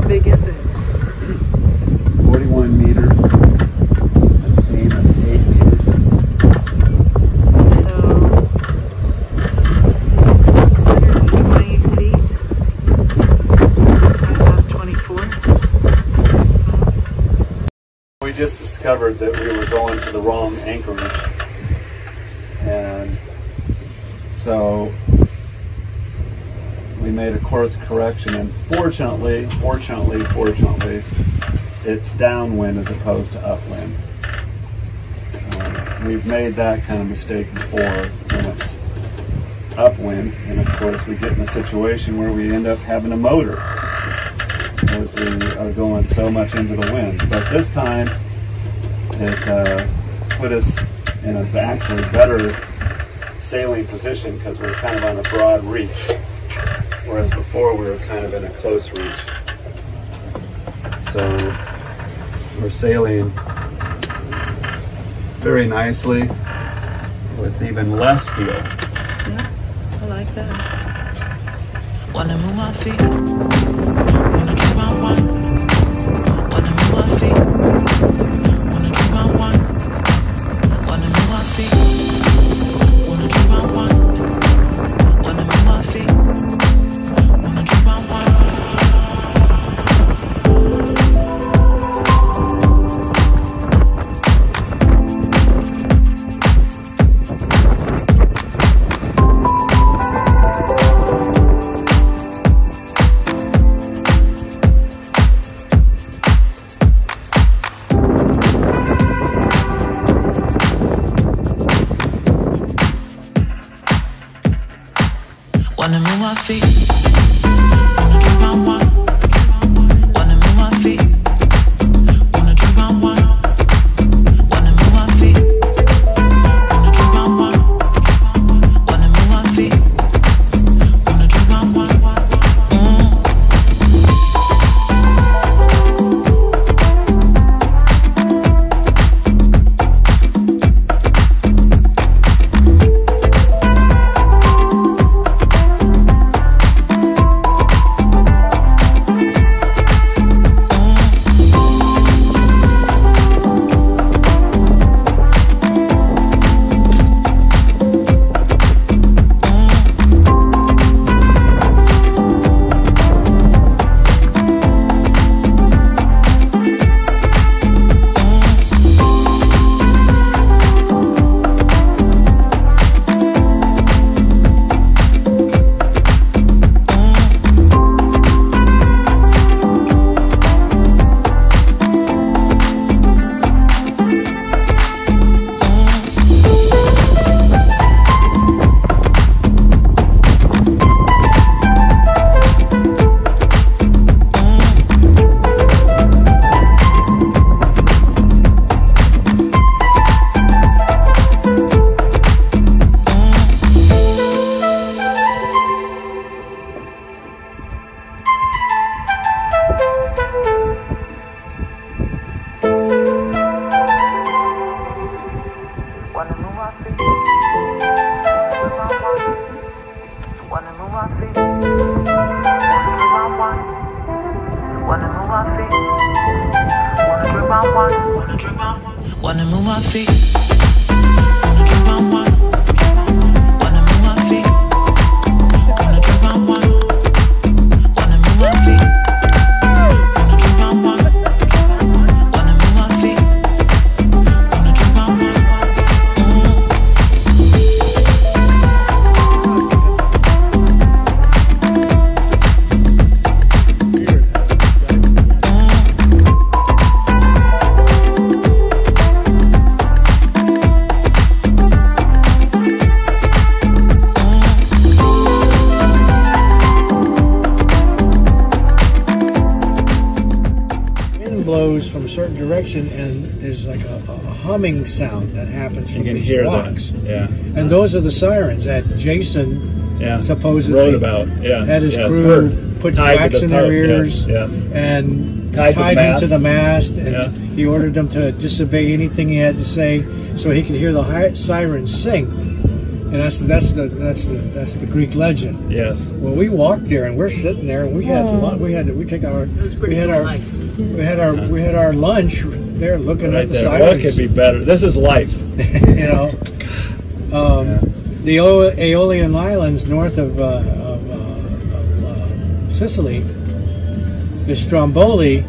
big is it? 41 meters. Aim at 8 meters. So 120 feet. About 24. We just discovered that we were going to the wrong anchorage, and so we made a course correction, and fortunately, it's downwind as opposed to upwind. We've made that kind of mistake before when it's upwind, and of course we get in a situation where we end up having a motor as we are going so much into the wind. But this time it put us in an actually better sailing position because we're kind of on a broad reach, whereas before we were kind of in a close reach. So we're sailing very nicely with even less heel. Yeah, I like that. Wanna move my feet, wanna drink my wine. Wanna move my feet, wanna drink my wine. Wanna move my feet, wanna drink my wine. Wanna move my feet, wanna drink my wine. Wanna move my feet, wanna drink my wine. Wanna move my feet, wanna drink my wine. Wanna move my feet, wanna drink my wine. Wanna move my feet, wanna drink my wine. Wanna move my feet, wanna drink my wine. Wanna move my feet, wanna drink my wine. Wanna move my feet, wanna drink my wine. Wanna move my feet, wanna drink my wine. Blows from a certain direction, and there's like a humming sound that happens from these rocks. Yeah. And those are the sirens that Jason supposedly wrote about. Yeah. Had his crew put wax in their ears and tied them to the mast, and he ordered them to disobey anything he had to say so he could hear the sirens sing. And that's the Greek legend. Yes. Well, we walked there and we're sitting there and we had our lunch there looking at the sirens. What could be better? This is life. You know, the Aeolian Islands north of Sicily is Stromboli,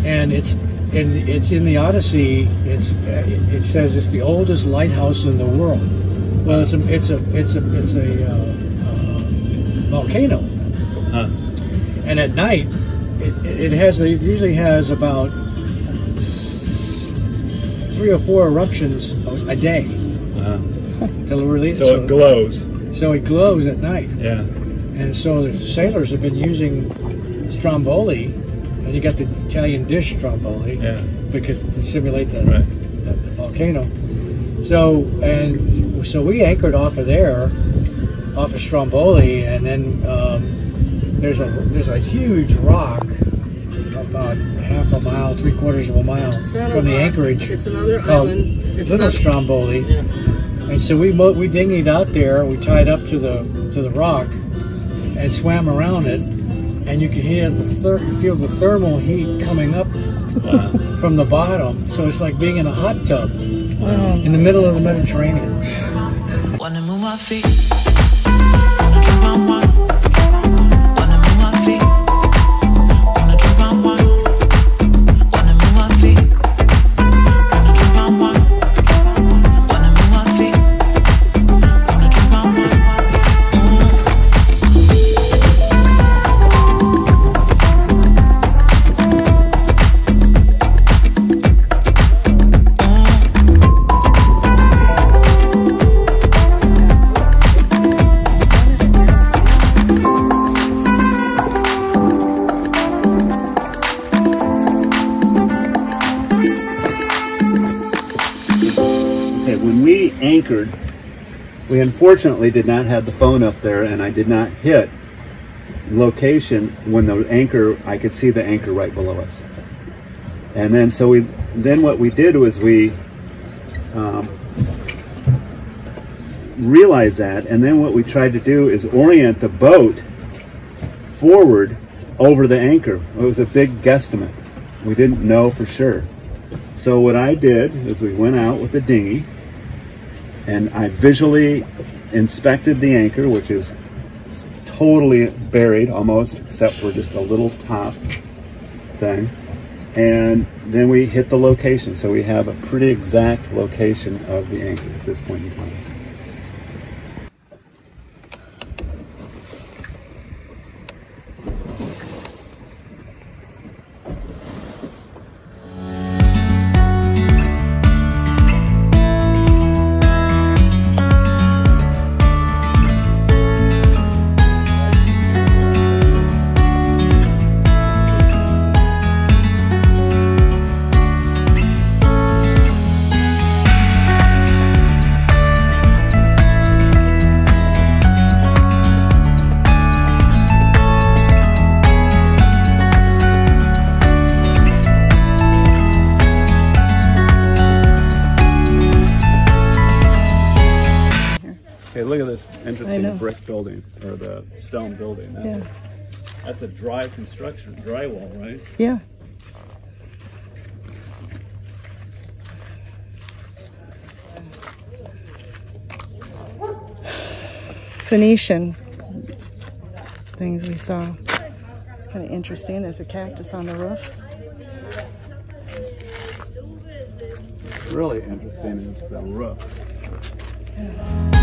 and it's in the Odyssey. It says it's the oldest lighthouse in the world. Well, it's a volcano, and at night it usually has about 3 or 4 eruptions a day. So it glows. So it glows at night. Yeah. And so the sailors have been using Stromboli, and you got the Italian dish Stromboli, because to simulate the volcano. So we anchored off of there, off of Stromboli, and then there's a huge rock about half a mile, 3/4 of a mile from the anchorage. It's another island. It's Little Stromboli. Yeah. And so we dinghied out there. We tied up to the rock and swam around it, and you could hear feel the thermal heat coming up from the bottom. So it's like being in a hot tub in the middle of the Mediterranean. Wanna move my feet, wanna drink my wine, wanna move my feet, wanna drink my wine, wanna move my feet, wanna drink my wine, wanna move my feet, wanna drink my wine. When we anchored, we unfortunately did not have the phone up there, and I did not hit location when the anchor, I could see the anchor right below us. And then then what we did was we realized that, and then what we tried to do is orient the boat forward over the anchor. It was a big guesstimate. We didn't know for sure. So what I did is we went out with the dinghy, and I visually inspected the anchor, which is totally buried almost, except for just a little top thing. And then we hit the location. So we have a pretty exact location of the anchor at this point in time. Okay, look at this interesting brick building, or the stone building. That's a dry construction, drywall, right? Yeah. Phoenician things we saw. It's kind of interesting. There's a cactus on the roof. What's really interesting is the roof. Yeah.